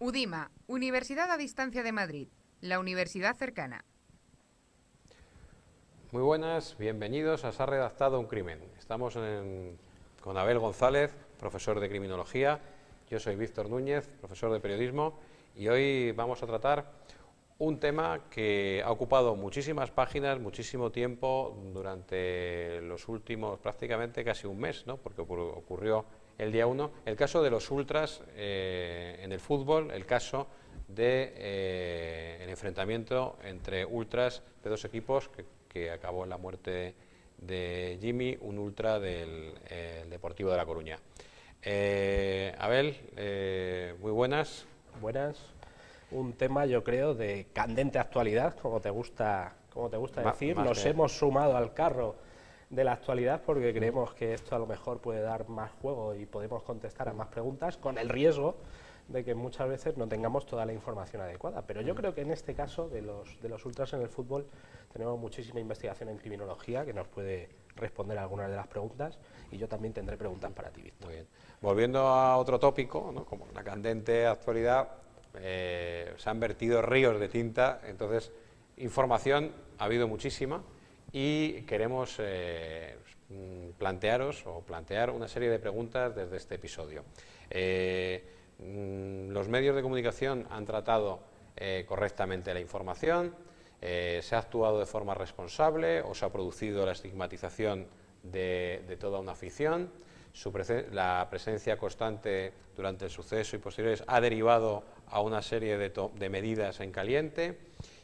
UDIMA, Universidad a Distancia de Madrid, la universidad cercana. Muy buenas, bienvenidos a Se ha redactado un crimen. Estamos con Abel González, profesor de criminología. Yo soy Víctor Núñez, profesor de periodismo, y hoy vamos a tratar un tema que ha ocupado muchísimas páginas, muchísimo tiempo durante los últimos prácticamente casi un mes, ¿no? Porque ocurrió el día 1, el caso de los ultras en el fútbol, el caso de el enfrentamiento entre ultras de dos equipos que acabó en la muerte de Jimmy, un ultra del Deportivo de La Coruña. Abel, muy buenas. Buenas. Un tema, yo creo, de candente actualidad, como te gusta decir. Nos hemos sumado al carro de la actualidad porque creemos que esto a lo mejor puede dar más juego y podemos contestar a más preguntas, con el riesgo de que muchas veces no tengamos toda la información adecuada. Pero yo creo que en este caso de los ultras en el fútbol tenemos muchísima investigación en criminología que nos puede responder a algunas de las preguntas, y yo también tendré preguntas para ti, Víctor. Muy bien. Volviendo a otro tópico, ¿no? Como la candente actualidad, se han vertido ríos de tinta, entonces información ha habido muchísima y queremos plantear una serie de preguntas desde este episodio. Los medios de comunicación han tratado correctamente la información, se ha actuado de forma responsable o se ha producido la estigmatización de toda una afición. La presencia constante durante el suceso y posteriores ha derivado a una serie de medidas en caliente.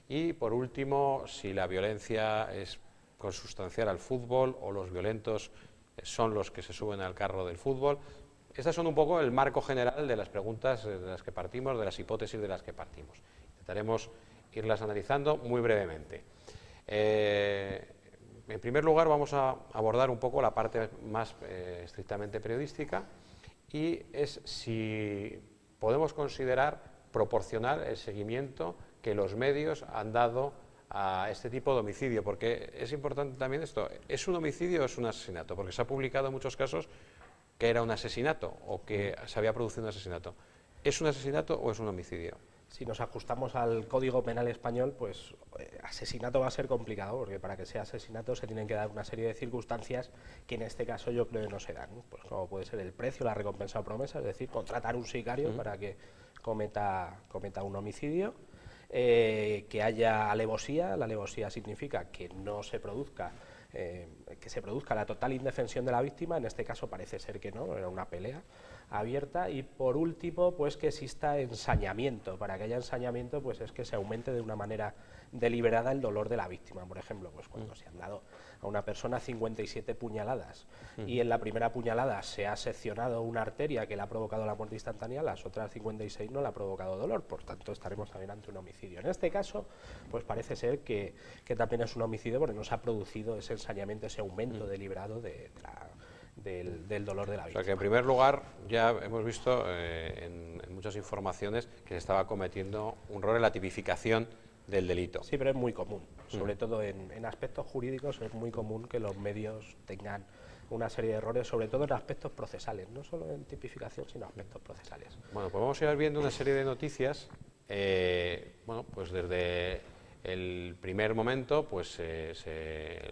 Y por último, si la violencia es consustancial al fútbol o los violentos son los que se suben al carro del fútbol. Estas son un poco el marco general de las preguntas de las que partimos, de las hipótesis de las que partimos. Intentaremos irlas analizando muy brevemente. En primer lugar, vamos a abordar un poco la parte más estrictamente periodística, y es si podemos considerar proporcional el seguimiento que los medios han dado a este tipo de homicidio, porque es importante también esto: ¿es un homicidio o es un asesinato? Porque se ha publicado en muchos casos que era un asesinato o que se había producido un asesinato. ¿Es un asesinato o es un homicidio? Si nos ajustamos al Código Penal español, pues asesinato va a ser complicado, porque para que sea asesinato se tienen que dar una serie de circunstancias que en este caso yo creo que no se dan, pues como puede ser el precio, la recompensa o promesa, es decir, contratar un sicario para que cometa un homicidio, que haya alevosía. La alevosía significa que no se produzca que se produzca la total indefensión de la víctima. En este caso parece ser que no, era una pelea abierta. Y por último, pues que exista ensañamiento. Para que haya ensañamiento, pues es que se aumente de una manera deliberada el dolor de la víctima. Por ejemplo, pues cuando se han dado a una persona 57 puñaladas y en la primera puñalada se ha seccionado una arteria que le ha provocado la muerte instantánea, las otras 56 no le ha provocado dolor, por tanto estaremos también ante un homicidio. En este caso, pues parece ser que también es un homicidio porque no se ha producido ese ensañamiento, ese aumento deliberado del dolor de la víctima. O sea que, en primer lugar, ya hemos visto en muchas informaciones que se estaba cometiendo un error en la tipificación del delito. Sí, pero es muy común, sobre todo en aspectos jurídicos es muy común que los medios tengan una serie de errores, sobre todo en aspectos procesales, no solo en tipificación, sino en aspectos procesales. Bueno, pues vamos a ir viendo una serie de noticias. Bueno, pues desde el primer momento, pues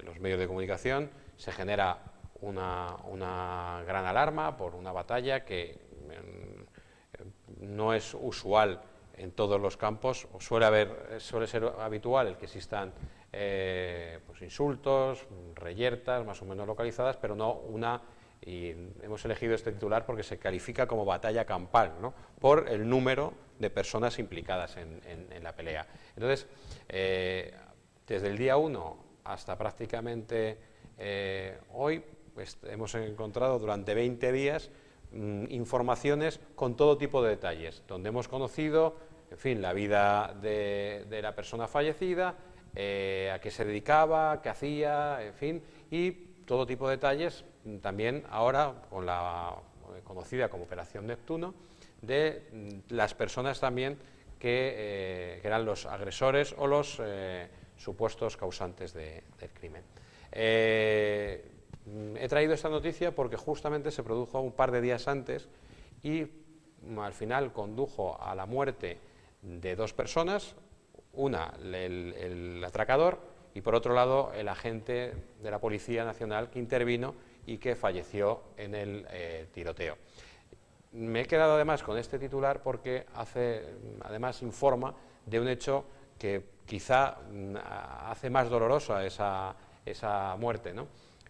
los medios de comunicación se genera una gran alarma por una batalla que no es usual en todos los campos, o suele ser habitual el que existan pues insultos, reyertas más o menos localizadas, pero no y hemos elegido este titular porque se califica como batalla campal, ¿no? Por el número de personas implicadas en la pelea. Entonces, desde el día 1 hasta prácticamente hoy, pues, hemos encontrado durante 20 días informaciones con todo tipo de detalles, donde hemos conocido, en fin, la vida de la persona fallecida, a qué se dedicaba, qué hacía, en fin, y todo tipo de detalles, también ahora con la conocida como Operación Neptuno, de las personas también que eran los agresores o los supuestos causantes del crimen. He traído esta noticia porque justamente se produjo un par de días antes y al final condujo a la muerte de 2 personas, una el atracador y por otro lado el agente de la Policía Nacional que intervino y que falleció en el tiroteo. Me he quedado además con este titular porque además informa de un hecho que quizá hace más dolorosa esa muerte, ¿no?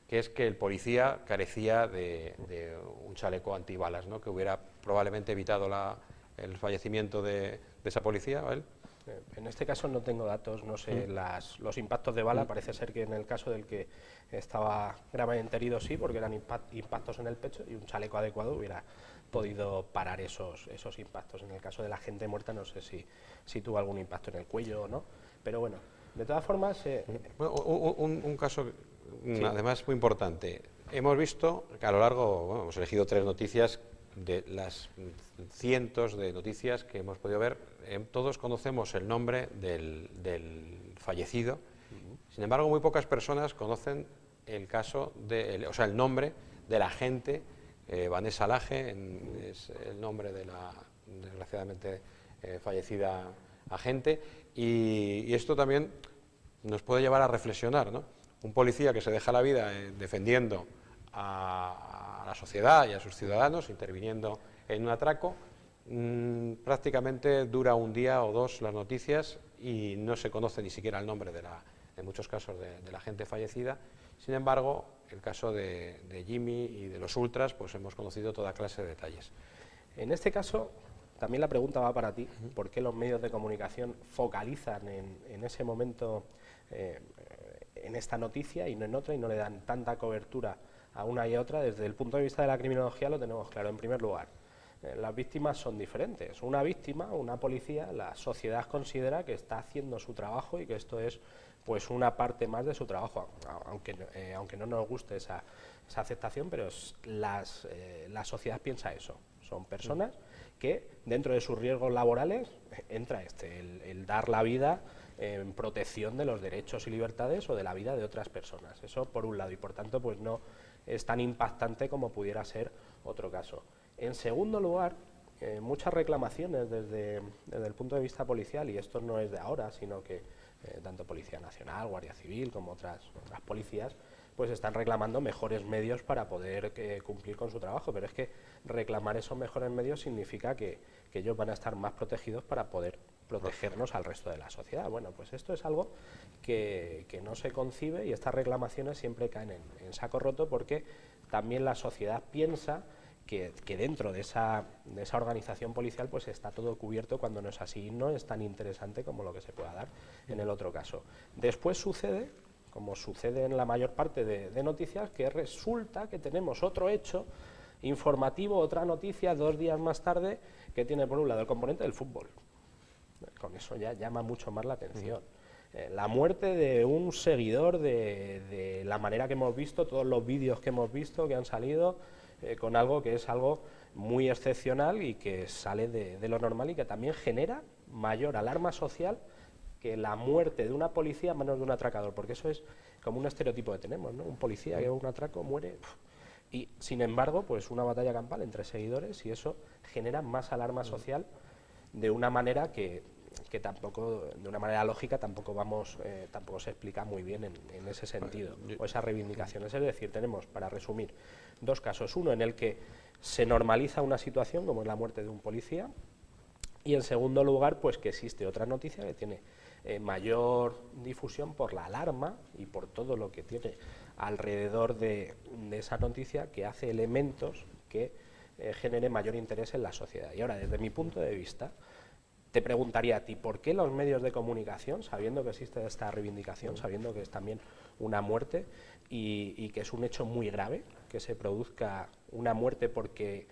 Que es que el policía carecía de un chaleco antibalas, ¿no? Que hubiera probablemente evitado el fallecimiento de esa policía, ¿vale? En este caso no tengo datos, no sé los impactos de bala, parece ser que en el caso del que estaba gravemente herido sí, porque eran impactos en el pecho y un chaleco adecuado hubiera podido parar esos impactos. En el caso de la gente muerta no sé si tuvo algún impacto en el cuello o no, pero bueno, de todas formas... un caso además muy importante. Hemos visto que a lo largo, hemos elegido 3 noticias de las cientos de noticias que hemos podido ver. Todos conocemos el nombre del fallecido, sin embargo muy pocas personas conocen el nombre del agente. Vanessa Lage es el nombre de la desgraciadamente fallecida agente, y esto también nos puede llevar a reflexionar, ¿no? Un policía que se deja la vida defendiendo a la sociedad y a sus ciudadanos, interviniendo en un atraco, prácticamente dura un día o 2 las noticias y no se conoce ni siquiera el nombre en muchos casos de la gente fallecida. Sin embargo, el caso de Jimmy y de los ultras, pues hemos conocido toda clase de detalles. En este caso, también la pregunta va para ti: ¿por qué los medios de comunicación focalizan en ese momento en esta noticia y no en otra, y no le dan tanta cobertura a una y a otra? Desde el punto de vista de la criminología lo tenemos claro. En primer lugar, las víctimas son diferentes. Una víctima, una policía, la sociedad considera que está haciendo su trabajo y que esto es pues una parte más de su trabajo, aunque no nos guste esa aceptación, pero la sociedad piensa eso. Son personas que dentro de sus riesgos laborales entra el dar la vida en protección de los derechos y libertades o de la vida de otras personas. Eso por un lado, y por tanto pues no es tan impactante como pudiera ser otro caso. En segundo lugar, muchas reclamaciones desde el punto de vista policial, y esto no es de ahora, sino que tanto Policía Nacional, Guardia Civil como otras policías, pues están reclamando mejores medios para poder cumplir con su trabajo, pero es que reclamar esos mejores medios significa que ellos van a estar más protegidos para poder protegernos al resto de la sociedad. Bueno, pues esto es algo que no se concibe, y estas reclamaciones siempre caen en saco roto, porque también la sociedad piensa que dentro de esa organización policial pues está todo cubierto, cuando no es así, no es tan interesante como lo que se pueda dar en el otro caso. Después sucede, como sucede en la mayor parte de noticias, que resulta que tenemos otro hecho informativo, otra noticia 2 días más tarde, que tiene por un lado el componente del fútbol. Con eso ya llama mucho más la atención. La muerte de un seguidor, de la manera que hemos visto, todos los vídeos que hemos visto que han salido, con algo que es algo muy excepcional y que sale de lo normal, y que también genera mayor alarma social que la muerte de una policía a manos de un atracador, porque eso es como un estereotipo que tenemos, ¿no? Un policía que un atraco muere, y sin embargo pues una batalla campal entre seguidores, y eso genera más alarma social de una manera que tampoco, de una manera lógica, tampoco se explica muy bien en ese sentido, o esas reivindicaciones. Es decir, tenemos, para resumir, 2 casos: uno en el que se normaliza una situación como es la muerte de un policía, y en segundo lugar pues que existe otra noticia que tiene mayor difusión por la alarma y por todo lo que tiene alrededor de esa noticia, que hace elementos que genere mayor interés en la sociedad. Y ahora, desde mi punto de vista, te preguntaría a ti: ¿por qué los medios de comunicación, sabiendo que existe esta reivindicación, sabiendo que es también una muerte y que es un hecho muy grave que se produzca una muerte, porque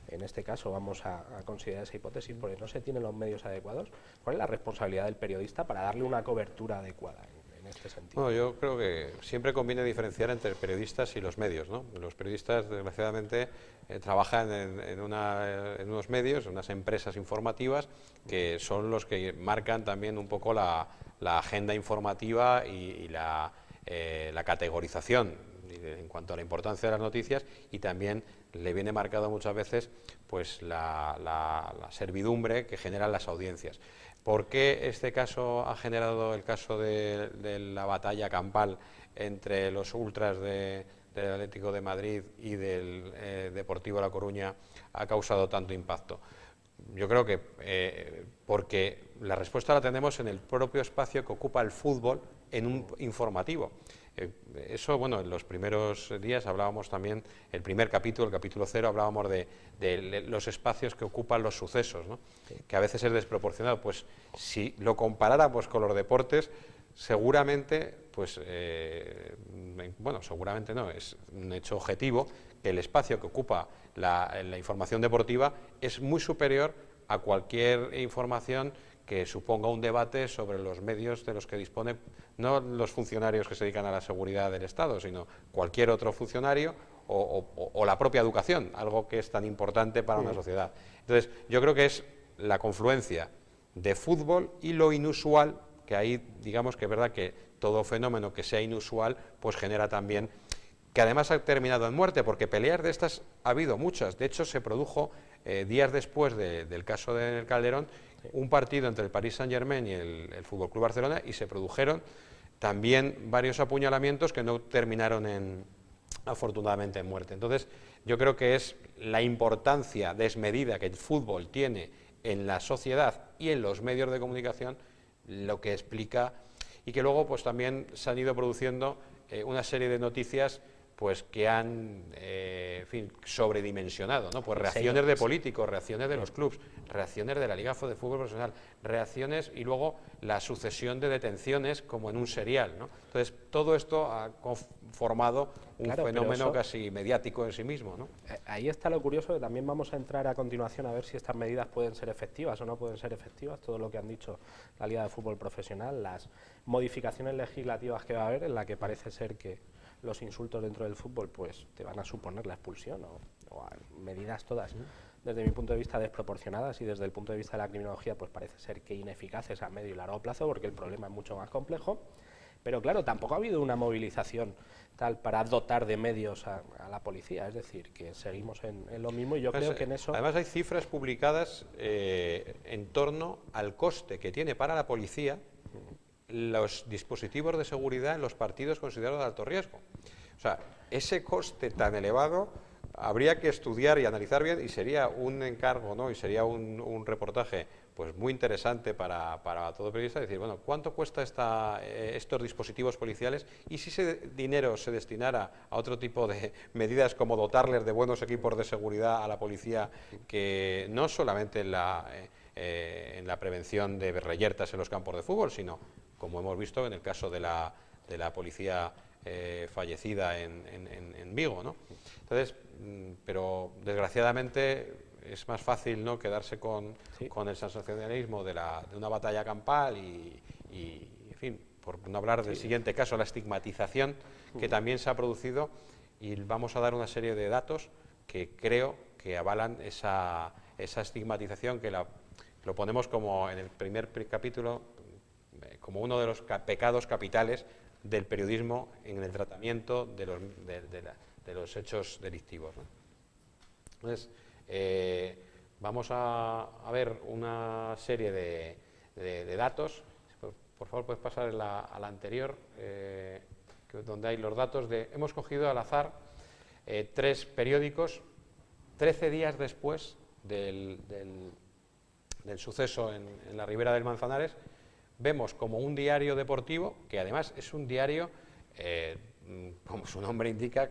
en este caso vamos a considerar esa hipótesis, porque no se tienen los medios adecuados? ¿Cuál es la responsabilidad del periodista para darle una cobertura adecuada en este sentido? Bueno, yo creo que siempre conviene diferenciar entre periodistas y los medios, ¿no? Los periodistas, desgraciadamente, trabajan en unos medios, en unas empresas informativas, que son los que marcan también un poco la agenda informativa y la categorización en cuanto a la importancia de las noticias, y también le viene marcado muchas veces pues la servidumbre que generan las audiencias. ¿Por qué este caso ha generado el caso de la batalla campal entre los ultras del Atlético de Madrid y del Deportivo La Coruña ha causado tanto impacto? Yo creo que porque la respuesta la tenemos en el propio espacio que ocupa el fútbol en un informativo. Eso, bueno, en los primeros días hablábamos también, el primer capítulo, el capítulo 0, hablábamos de los espacios que ocupan los sucesos, ¿no? Que a veces es desproporcionado. Pues si lo comparáramos con los deportes, seguramente, pues, bueno, seguramente no, es un hecho objetivo que el espacio que ocupa la información deportiva es muy superior a cualquier información que suponga un debate sobre los medios de los que dispone, no los funcionarios que se dedican a la seguridad del Estado, sino cualquier otro funcionario o la propia educación, algo que es tan importante para una sociedad. Entonces, yo creo que es la confluencia de fútbol y lo inusual, que ahí digamos que es verdad que todo fenómeno que sea inusual, pues genera también, que además ha terminado en muerte, porque peleas de estas ha habido muchas. De hecho, se produjo días después del caso del Calderón, un partido entre el Paris Saint-Germain y el FC Barcelona, y se produjeron también varios apuñalamientos que no terminaron afortunadamente en muerte. Entonces, yo creo que es la importancia desmedida que el fútbol tiene en la sociedad y en los medios de comunicación lo que explica, y que luego pues también se han ido produciendo una serie de noticias pues que han en fin, sobredimensionado, ¿no? Pues reacciones de políticos, reacciones de los clubes, reacciones de la Liga de Fútbol Profesional, reacciones y luego la sucesión de detenciones como en un serial, ¿no? Entonces, todo esto ha formado un fenómeno casi mediático en sí mismo, ¿no? Ahí está lo curioso, que también vamos a entrar a continuación a ver si estas medidas pueden ser efectivas o no pueden ser efectivas, todo lo que han dicho la Liga de Fútbol Profesional, las modificaciones legislativas que va a haber, en la que parece ser que los insultos dentro del fútbol pues te van a suponer la expulsión o medidas todas, desde mi punto de vista, desproporcionadas, y desde el punto de vista de la criminología pues parece ser que ineficaces a medio y largo plazo, porque el problema es mucho más complejo. Pero claro, tampoco ha habido una movilización tal para dotar de medios a la policía, es decir, que seguimos en lo mismo, y yo creo que en eso... Además hay cifras publicadas en torno al coste que tiene para la policía los dispositivos de seguridad en los partidos considerados de alto riesgo. O sea, ese coste tan elevado habría que estudiar y analizar bien, y sería un encargo, ¿no? Y sería un reportaje pues muy interesante para todo periodista, decir, bueno, ¿cuánto cuesta estos dispositivos policiales? Y si ese dinero se destinara a otro tipo de medidas, como dotarles de buenos equipos de seguridad a la policía, que no solamente en la prevención de reyertas en los campos de fútbol, sino, como hemos visto en el caso de la policía fallecida en Vigo, ¿no? Entonces, pero desgraciadamente es más fácil, ¿no?, quedarse con el sensacionalismo de una batalla campal y, en fin, por no hablar del siguiente caso, la estigmatización que también se ha producido, y vamos a dar una serie de datos que creo que avalan esa estigmatización, que lo ponemos como en el primer capítulo como uno de los pecados capitales del periodismo en el tratamiento de los hechos delictivos, ¿no? Entonces, vamos a ver una serie de datos. Por favor, puedes pasar a la anterior, donde hay los datos hemos cogido al azar 3 periódicos 13 días después del suceso en la Ribera del Manzanares. Vemos como un diario deportivo, que además es un diario, como su nombre indica,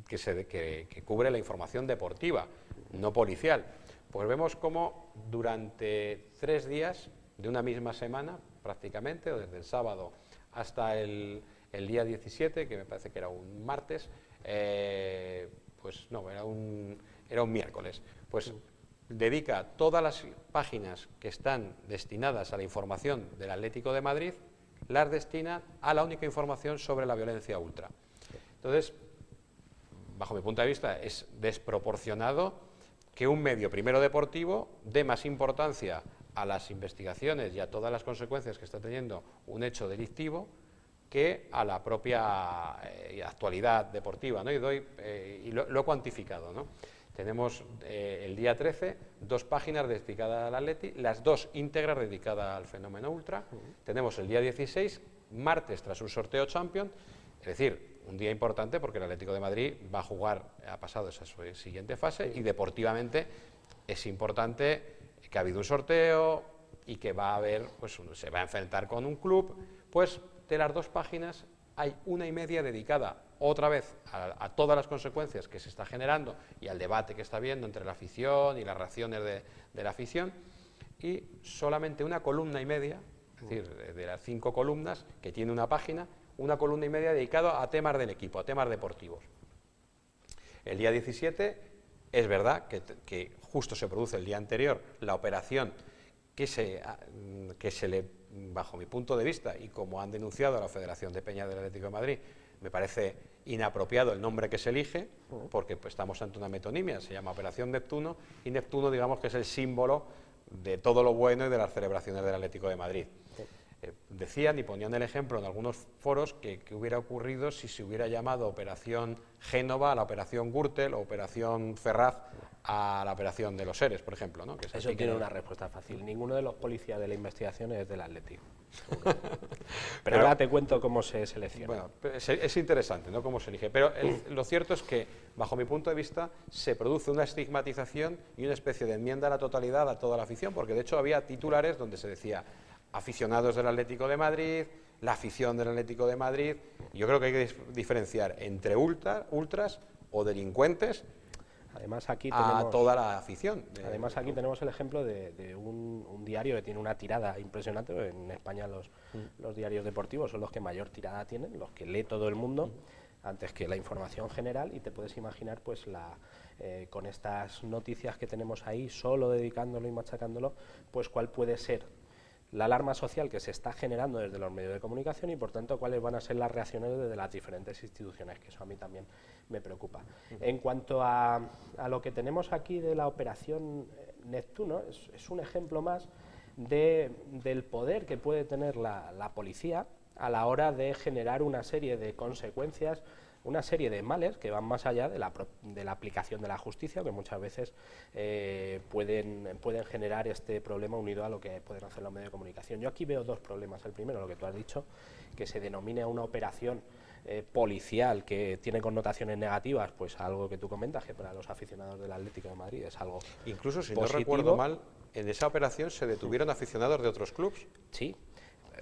que cubre la información deportiva, no policial. Pues vemos como durante 3 días de una misma semana, prácticamente, o desde el sábado hasta el día 17, que me parece que era un martes, pues no, era un miércoles, pues dedica todas las páginas que están destinadas a la información del Atlético de Madrid, las destina a la única información sobre la violencia ultra. Entonces, bajo mi punto de vista, es desproporcionado que un medio, primero deportivo, dé más importancia a las investigaciones y a todas las consecuencias que está teniendo un hecho delictivo que a la propia actualidad deportiva, ¿no? Y lo he cuantificado, ¿no? Tenemos el día 13 2 páginas dedicadas al Atleti, las 2 íntegras dedicadas al fenómeno ultra. Tenemos el día 16, martes, tras un sorteo Champions, es decir, un día importante porque el Atlético de Madrid va a jugar, ha pasado esa siguiente fase, y deportivamente es importante que ha habido un sorteo y que va a haber, pues se va a enfrentar con un club. Pues de las 2 páginas hay 1,5 dedicada otra vez a todas las consecuencias que se está generando y al debate que está habiendo entre la afición y las reacciones de la afición, y solamente 1,5 columnas, es decir, de las 5 columnas que tiene una página, 1,5 columnas dedicada a temas del equipo, a temas deportivos. El día 17 es verdad que justo se produce el día anterior la operación que se le, bajo mi punto de vista, y como han denunciado a la Federación de Peñas del Atlético de Madrid, me parece inapropiado el nombre que se elige, porque pues, estamos ante una metonimia, se llama Operación Neptuno, y Neptuno, digamos, que es el símbolo de todo lo bueno y de las celebraciones del Atlético de Madrid. Decían y ponían el ejemplo en algunos foros que hubiera ocurrido si se hubiera llamado Operación Génova a la Operación Gürtel o Operación Ferraz a la Operación de los Seres, por ejemplo, ¿no? Que es Eso tiene una respuesta fácil. Ninguno de los policías de la investigación es del Atlético. Pero ahora te cuento cómo se selecciona. Bueno, es interesante, ¿no?, cómo se elige. Pero lo cierto es que, bajo mi punto de vista, se produce una estigmatización y una especie de enmienda a la totalidad a toda la afición, porque de hecho había titulares donde se decía aficionados del Atlético de Madrid, la afición del Atlético de Madrid. Yo creo que hay que diferenciar entre ultras o delincuentes. Además, aquí a toda la afición. Además, aquí tenemos el ejemplo de un diario que tiene una tirada impresionante. En España los diarios deportivos son los que mayor tirada tienen, los que lee todo el mundo, antes que la información general, y te puedes imaginar pues con estas noticias que tenemos ahí, solo dedicándolo y machacándolo, pues cuál puede ser la alarma social que se está generando desde los medios de comunicación y, por tanto, cuáles van a ser las reacciones desde las diferentes instituciones, que eso a mí también me preocupa. En cuanto a lo que tenemos aquí de la Operación Neptuno, es un ejemplo más del poder que puede tener la policía a la hora de generar una serie de consecuencias, una serie de males que van más allá de la aplicación de la justicia, que muchas veces pueden generar este problema unido a lo que pueden hacer los medios de comunicación. Yo aquí veo 2 problemas. El primero, lo que tú has dicho, que se denomine una operación policial que tiene connotaciones negativas, pues algo que tú comentas, que para los aficionados del Atlético de Madrid es algo incluso, si positivo. no recuerdo mal, en esa operación se detuvieron aficionados de otros clubes. Sí.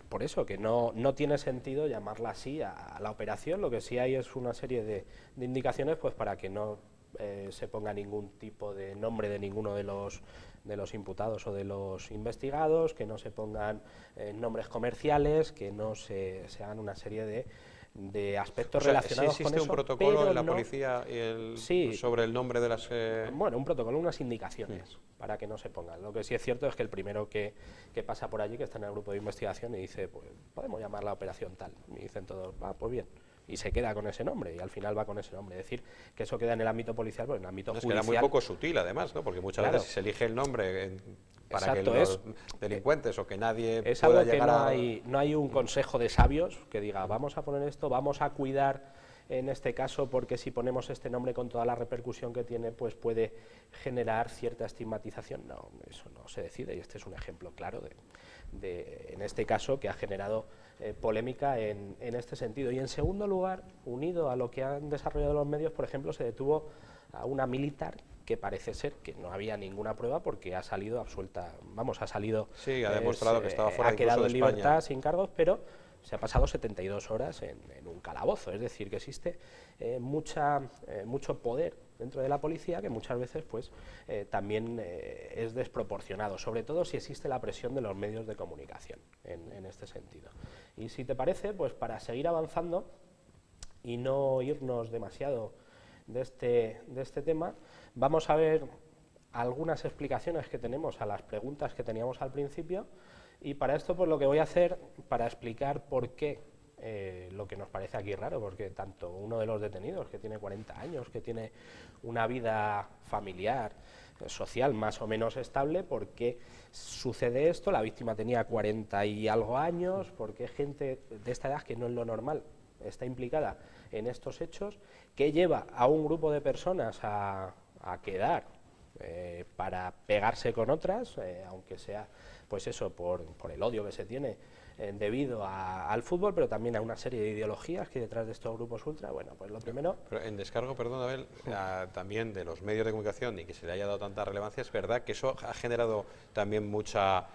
Por eso, que no tiene sentido llamarla así a la operación. Lo que sí hay es una serie de indicaciones pues para que no se ponga ningún tipo de nombre de ninguno de los imputados o de los investigados, que no se pongan nombres comerciales, que no se hagan una serie de aspectos relacionados ¿sí con existe eso, un protocolo pero en la no, policía sí, sobre el nombre de las...? Bueno, un protocolo, unas indicaciones para que no se pongan. Lo que sí es cierto es que el primero que pasa por allí, que está en el grupo de investigación, y dice, pues podemos llamarla operación tal, y dicen todos, pues bien, y se queda con ese nombre, y al final va con ese nombre. Es decir, que eso queda en el ámbito policial, pero en el ámbito judicial... Es que era muy poco sutil, además, ¿no? Porque muchas veces se elige el nombre para exacto, que los delincuentes o que nadie es pueda algo que llegar no hay un consejo de sabios que diga, vamos a poner esto, vamos a cuidar en este caso, porque si ponemos este nombre con toda la repercusión que tiene, pues puede generar cierta estigmatización. No, eso no se decide, y este es un ejemplo claro en este caso, que ha generado polémica en este sentido. Y en segundo lugar, unido a lo que han desarrollado los medios, por ejemplo, se detuvo a una militar que parece ser que no había ninguna prueba porque ha salido absuelta, ha salido... Sí, ha demostrado que estaba fuera ha quedado en libertad España, sin cargos, pero se ha pasado 72 horas en un calabozo. Es decir, que existe mucho poder dentro de la policía que muchas veces pues también es desproporcionado, sobre todo si existe la presión de los medios de comunicación en este sentido. Y si te parece, pues para seguir avanzando y no irnos demasiado de este tema, vamos a ver algunas explicaciones que tenemos a las preguntas que teníamos al principio. Y para esto, pues lo que voy a hacer, para explicar por qué lo que nos parece aquí raro, porque tanto uno de los detenidos, que tiene 40 años, que tiene una vida familiar, social más o menos estable. ¿Por qué sucede esto? La víctima tenía 40 y algo años, porque gente de esta edad, que no es lo normal, está implicada en estos hechos, que lleva a un grupo de personas a quedar para pegarse con otras, aunque sea pues eso, por el odio que se tiene debido al fútbol, pero también a una serie de ideologías que hay detrás de estos grupos ultra. Bueno, pues lo primero... Pero en descargo, perdón, Abel, también de los medios de comunicación y que se le haya dado tanta relevancia, es verdad que eso ha generado también mucho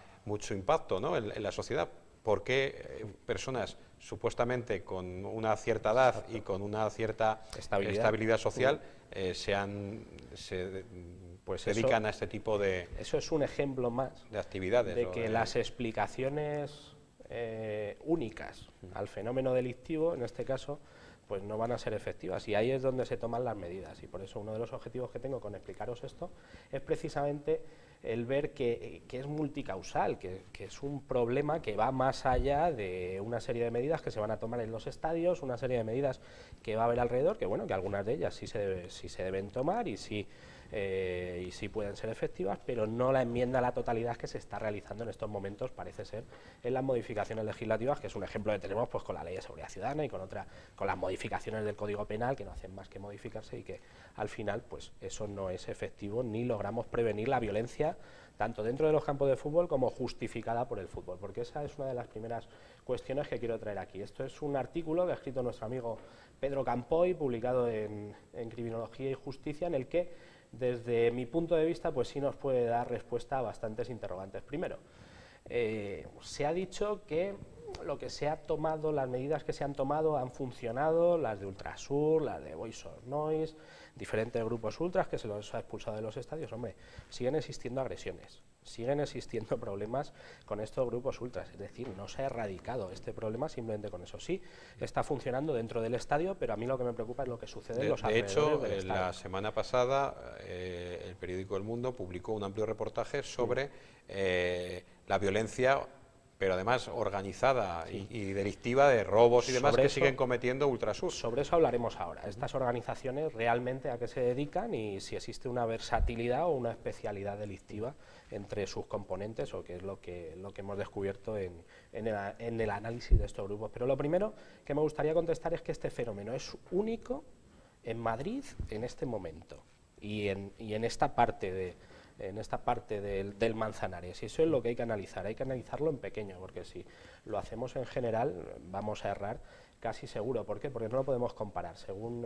impacto, ¿no?, en la sociedad. ¿Por qué personas supuestamente con una cierta edad y con una cierta estabilidad social pues dedican a este tipo de... Eso es un ejemplo más de actividades. De que las explicaciones únicas al fenómeno delictivo, en este caso, pues no van a ser efectivas, y ahí es donde se toman las medidas. Y por eso uno de los objetivos que tengo con explicaros esto es precisamente el ver que es multicausal, que es un problema que va más allá de una serie de medidas que se van a tomar en los estadios, una serie de medidas que va a haber alrededor, que bueno, que algunas de ellas sí se deben tomar y sí pueden ser efectivas, pero no la enmienda a la totalidad que se está realizando en estos momentos, parece ser, en las modificaciones legislativas, que es un ejemplo que tenemos pues con la Ley de Seguridad Ciudadana y con las modificaciones del Código Penal, que no hacen más que modificarse y que al final pues eso no es efectivo, ni logramos prevenir la violencia tanto dentro de los campos de fútbol como justificada por el fútbol, porque esa es una de las primeras cuestiones que quiero traer aquí. Esto es un artículo que ha escrito nuestro amigo Pedro Campoy, publicado en Criminología y Justicia, en el que desde mi punto de vista, pues sí nos puede dar respuesta a bastantes interrogantes. Primero, se ha dicho que lo que se ha tomado, las medidas que se han tomado han funcionado, las de Ultrasur, las de Voice of Noise, diferentes grupos ultras que se los ha expulsado de los estadios. Hombre, siguen existiendo agresiones, siguen existiendo problemas con estos grupos ultras, es decir, no se ha erradicado este problema simplemente con eso. Sí, está funcionando dentro del estadio, pero a mí lo que me preocupa es lo que sucede en los alrededores del estadio. De hecho, la semana pasada el periódico El Mundo publicó un amplio reportaje sobre la violencia, pero además organizada y delictiva, de robos y demás que siguen cometiendo Ultrasur. Sobre eso hablaremos ahora. Estas organizaciones realmente a qué se dedican y si existe una versatilidad o una especialidad delictiva entre sus componentes, o qué es lo que hemos descubierto en el análisis de estos grupos. Pero lo primero que me gustaría contestar es que este fenómeno es único en Madrid en este momento y en esta parte del Manzanares, y eso es lo que hay que analizarlo en pequeño, porque si lo hacemos en general vamos a errar casi seguro. ¿Por qué? Porque no lo podemos comparar. Según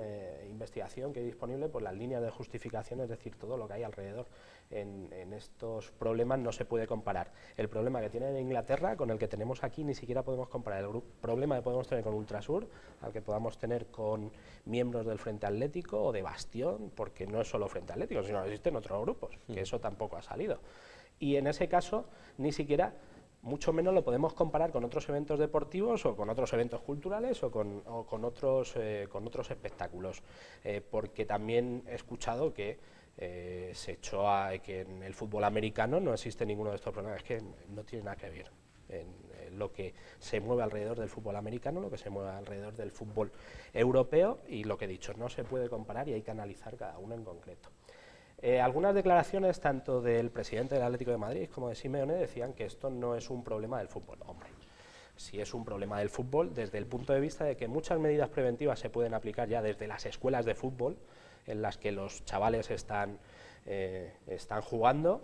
investigación que hay disponible, pues las líneas de justificación, es decir, todo lo que hay alrededor en estos problemas no se puede comparar. El problema que tienen en Inglaterra con el que tenemos aquí ni siquiera podemos comparar. El problema que podemos tener con Ultrasur, al que podamos tener con miembros del Frente Atlético o de Bastión, porque no es solo Frente Atlético, sino que existen otros grupos, que eso tampoco ha salido. Y en ese caso, ni siquiera, mucho menos lo podemos comparar con otros eventos deportivos o con otros eventos culturales o con otros espectáculos, porque también he escuchado que se echó a que en el fútbol americano no existe ninguno de estos problemas. Es que no tiene nada que ver en lo que se mueve alrededor del fútbol americano, lo que se mueve alrededor del fútbol europeo, y lo que he dicho, no se puede comparar y hay que analizar cada uno en concreto. Algunas declaraciones tanto del presidente del Atlético de Madrid como de Simeone decían que esto no es un problema del fútbol. Hombre, si es un problema del fútbol desde el punto de vista de que muchas medidas preventivas se pueden aplicar ya desde las escuelas de fútbol, en las que los chavales están jugando,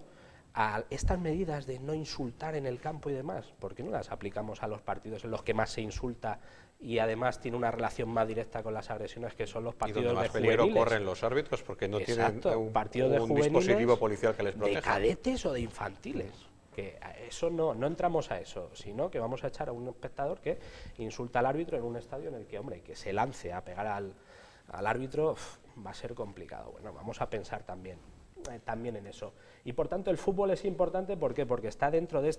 a estas medidas de no insultar en el campo y demás. ¿Por qué no las aplicamos a los partidos en los que más se insulta y además tiene una relación más directa con las agresiones, que son los partidos de juveniles? Y donde más peligro corren los árbitros porque no tienen un dispositivo policial que les proteja. De cadetes o de infantiles. Que eso no entramos a eso, sino que vamos a echar a un espectador que insulta al árbitro en un estadio en el que, hombre, que se lance a pegar al árbitro va a ser complicado. Bueno, vamos a pensar también en eso. Y por tanto el fútbol es importante, ¿por qué? Porque está dentro de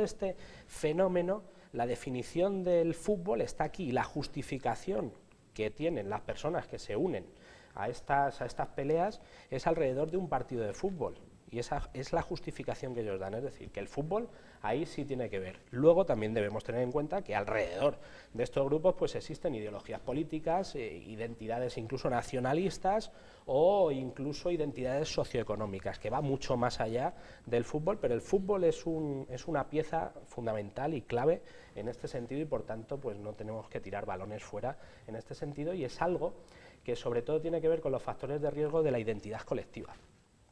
este fenómeno. La definición del fútbol está aquí, y la justificación que tienen las personas que se unen a estas peleas es alrededor de un partido de fútbol. Y esa es la justificación que ellos dan, es decir, que el fútbol ahí sí tiene que ver. Luego también debemos tener en cuenta que alrededor de estos grupos pues existen ideologías políticas, identidades incluso nacionalistas o incluso identidades socioeconómicas, que va mucho más allá del fútbol, pero el fútbol es una pieza fundamental y clave en este sentido y por tanto pues no tenemos que tirar balones fuera en este sentido, y es algo que sobre todo tiene que ver con los factores de riesgo de la identidad colectiva.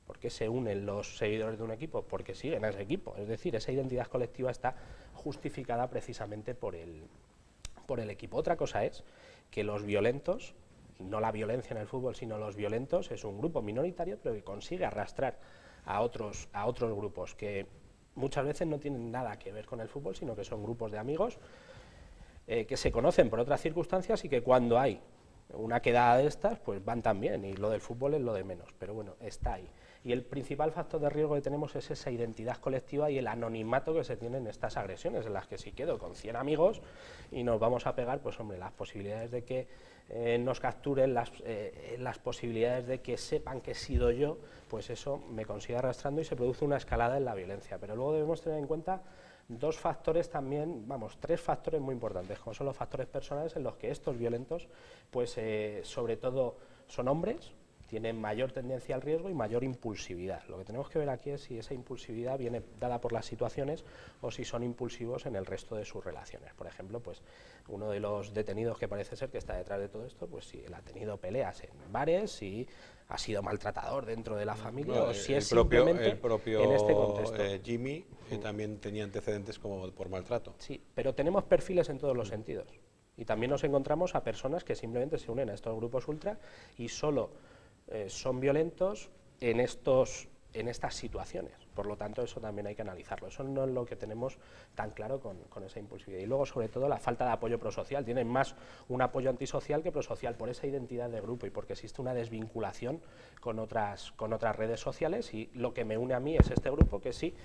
¿Por qué se unen los seguidores de un equipo? Porque siguen a ese equipo. Es decir, esa identidad colectiva está justificada precisamente por el equipo. Otra cosa es que los violentos, no la violencia en el fútbol, sino los violentos, es un grupo minoritario, pero que consigue arrastrar a otros grupos que muchas veces no tienen nada que ver con el fútbol, sino que son grupos de amigos que se conocen por otras circunstancias y que cuando hay una quedada de estas, pues van también, y lo del fútbol es lo de menos, pero bueno, está ahí. Y el principal factor de riesgo que tenemos es esa identidad colectiva y el anonimato que se tiene en estas agresiones, en las que si quedo con 100 amigos y nos vamos a pegar, pues hombre, las posibilidades de que nos capturen, las posibilidades de que sepan que he sido yo, pues eso me consigue arrastrando y se produce una escalada en la violencia. Pero luego debemos tener en cuenta dos factores también, tres factores muy importantes, como son los factores personales en los que estos violentos, pues sobre todo son hombres, tienen mayor tendencia al riesgo y mayor impulsividad. Lo que tenemos que ver aquí es si esa impulsividad viene dada por las situaciones o si son impulsivos en el resto de sus relaciones. Por ejemplo, pues uno de los detenidos que parece ser que está detrás de todo esto, pues si él ha tenido peleas en bares, si ha sido maltratador dentro de la familia, o si es simplemente el propio en este contexto. Jimmy también tenía antecedentes como por maltrato. Sí, pero tenemos perfiles en todos los sentidos. Y también nos encontramos a personas que simplemente se unen a estos grupos ultra y solo son violentos en estas situaciones. Por lo tanto, eso también hay que analizarlo. Eso no es lo que tenemos tan claro con esa impulsividad. Y luego, sobre todo, la falta de apoyo prosocial. Tienen más un apoyo antisocial que prosocial por esa identidad de grupo y porque existe una desvinculación con otras redes sociales, y lo que me une a mí es este grupo que sí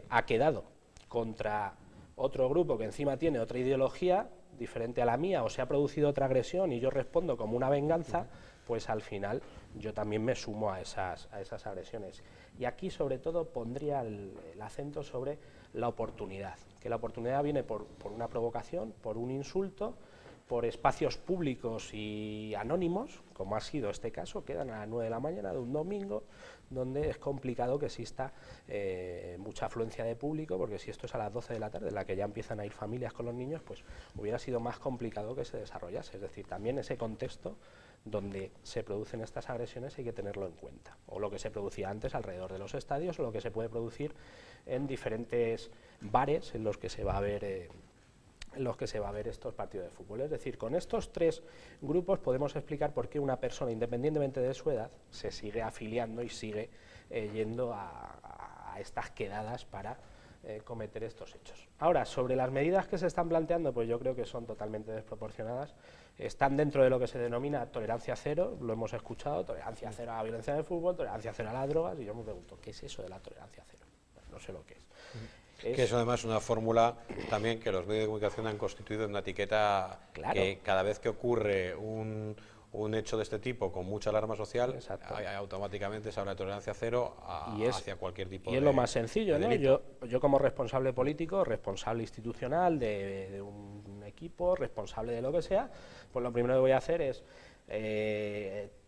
ha quedado contra otro grupo que encima tiene otra ideología diferente a la mía, o se ha producido otra agresión y yo respondo como una venganza, pues al final yo también me sumo a esas agresiones. Y aquí sobre todo pondría el acento sobre la oportunidad, que la oportunidad viene por una provocación, por un insulto, por espacios públicos y anónimos, como ha sido este caso, quedan a las 9 de la mañana de un domingo, donde es complicado que exista mucha afluencia de público, porque si esto es a las 12 de la tarde, en la que ya empiezan a ir familias con los niños, pues hubiera sido más complicado que se desarrollase. Es decir, también ese contexto donde se producen estas agresiones hay que tenerlo en cuenta, o lo que se producía antes alrededor de los estadios, o lo que se puede producir en diferentes bares en los que se va a ver estos partidos de fútbol. Es decir, con estos tres grupos podemos explicar por qué una persona, independientemente de su edad, se sigue afiliando y sigue yendo a estas quedadas para cometer estos hechos. Ahora, sobre las medidas que se están planteando, pues yo creo que son totalmente desproporcionadas. Están dentro de lo que se denomina tolerancia cero, lo hemos escuchado, tolerancia cero a la violencia del fútbol, tolerancia cero a las drogas, y yo me pregunto, ¿qué es eso de la tolerancia cero? Bueno, no sé lo que es. Que es además una fórmula también que los medios de comunicación han constituido en una etiqueta, claro, que cada vez que ocurre un hecho de este tipo con mucha alarma social, automáticamente se habla de tolerancia cero hacia cualquier tipo de delito. Y es lo más sencillo, ¿no? Yo como responsable político, responsable institucional de un equipo, responsable de lo que sea, pues lo primero que voy a hacer es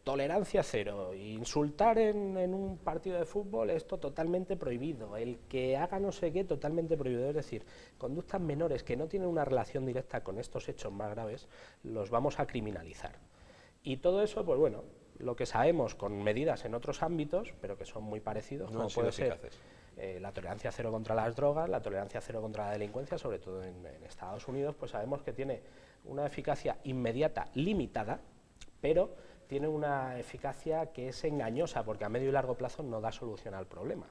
tolerancia cero. Insultar en un partido de fútbol, esto totalmente prohibido. El que haga no sé qué, totalmente prohibido. Es decir, conductas menores que no tienen una relación directa con estos hechos más graves, los vamos a criminalizar. Y todo eso, pues bueno, lo que sabemos con medidas en otros ámbitos, pero que son muy parecidos, como puede ser la tolerancia cero contra las drogas, la tolerancia cero contra la delincuencia, sobre todo en Estados Unidos, pues sabemos que tiene una eficacia inmediata limitada, pero tiene una eficacia que es engañosa, porque a medio y largo plazo no da solución al problema.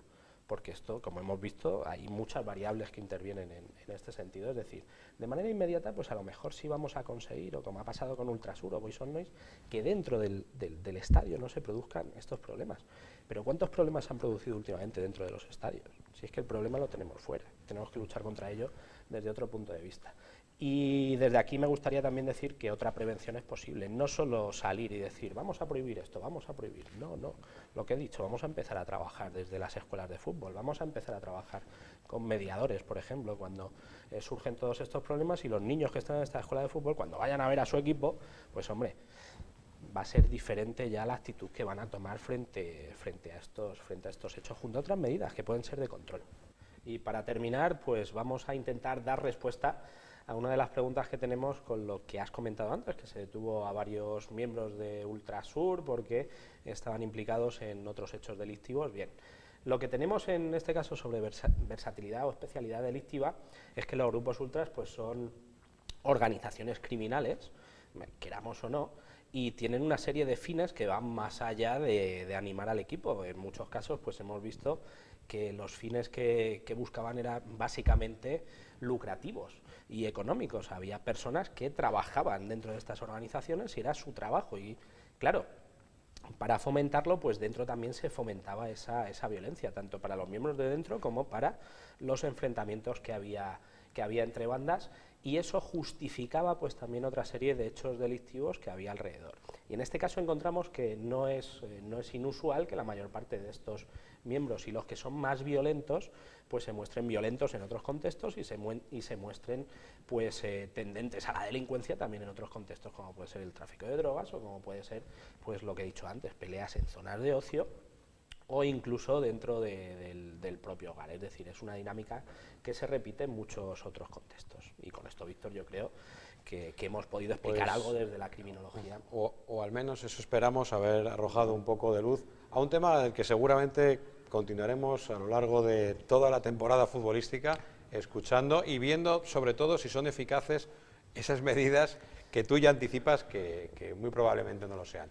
Porque esto, como hemos visto, hay muchas variables que intervienen en este sentido. Es decir, de manera inmediata, pues a lo mejor sí vamos a conseguir, o como ha pasado con Ultrasur o Boys on Noise, que dentro del estadio no se produzcan estos problemas. Pero ¿cuántos problemas se han producido últimamente dentro de los estadios? Si es que el problema lo tenemos fuera, tenemos que luchar contra ello desde otro punto de vista. Y desde aquí me gustaría también decir que otra prevención es posible, no solo salir y decir vamos a prohibir esto, vamos a prohibir, no, lo que he dicho, vamos a empezar a trabajar desde las escuelas de fútbol, vamos a empezar a trabajar con mediadores, por ejemplo, cuando surgen todos estos problemas y los niños que están en esta escuela de fútbol, cuando vayan a ver a su equipo, pues hombre, va a ser diferente ya la actitud que van a tomar frente a estos hechos, junto a otras medidas que pueden ser de control. Y para terminar, pues vamos a intentar dar respuesta a una de las preguntas que tenemos con lo que has comentado antes, que se detuvo a varios miembros de Ultrasur porque estaban implicados en otros hechos delictivos. Bien, lo que tenemos en este caso sobre versatilidad o especialidad delictiva es que los grupos ultras pues son organizaciones criminales, queramos o no, y tienen una serie de fines que van más allá de animar al equipo. En muchos casos pues hemos visto que los fines que buscaban eran básicamente lucrativos y económicos. Había personas que trabajaban dentro de estas organizaciones y era su trabajo y, claro, para fomentarlo, pues dentro también se fomentaba esa violencia, tanto para los miembros de dentro como para los enfrentamientos que había entre bandas, y eso justificaba pues también otra serie de hechos delictivos que había alrededor. Y en este caso encontramos que no es inusual que la mayor parte de estos miembros y los que son más violentos pues se muestren violentos en otros contextos y se muestren pues tendentes a la delincuencia también en otros contextos, como puede ser el tráfico de drogas o como puede ser pues lo que he dicho antes, peleas en zonas de ocio o incluso dentro del propio hogar. Es decir, es una dinámica que se repite en muchos otros contextos. Y con esto, Víctor, yo creo que hemos podido explicar pues, algo desde la criminología. O al menos eso esperamos, haber arrojado un poco de luz a un tema del que seguramente continuaremos a lo largo de toda la temporada futbolística escuchando y viendo, sobre todo, si son eficaces esas medidas que tú ya anticipas que muy probablemente no lo sean.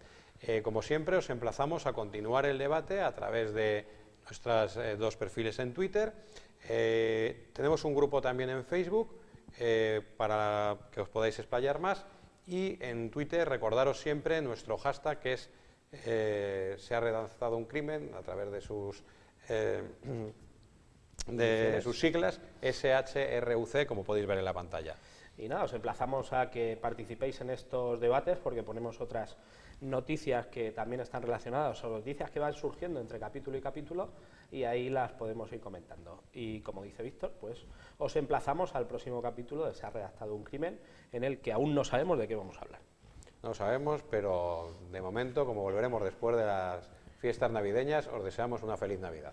Como siempre, os emplazamos a continuar el debate a través de nuestros dos perfiles en Twitter. Tenemos un grupo también en Facebook para que os podáis explayar más. Y en Twitter, recordaros siempre nuestro hashtag, que es se ha relanzado un crimen, a través de sus siglas, SHRUC, como podéis ver en la pantalla. Y nada, os emplazamos a que participéis en estos debates porque ponemos otras noticias que también están relacionadas o noticias que van surgiendo entre capítulo y capítulo y ahí las podemos ir comentando. Y como dice Víctor, pues os emplazamos al próximo capítulo de Se ha redactado un crimen, en el que aún no sabemos de qué vamos a hablar. No lo sabemos, pero de momento, como volveremos después de las fiestas navideñas, os deseamos una feliz Navidad.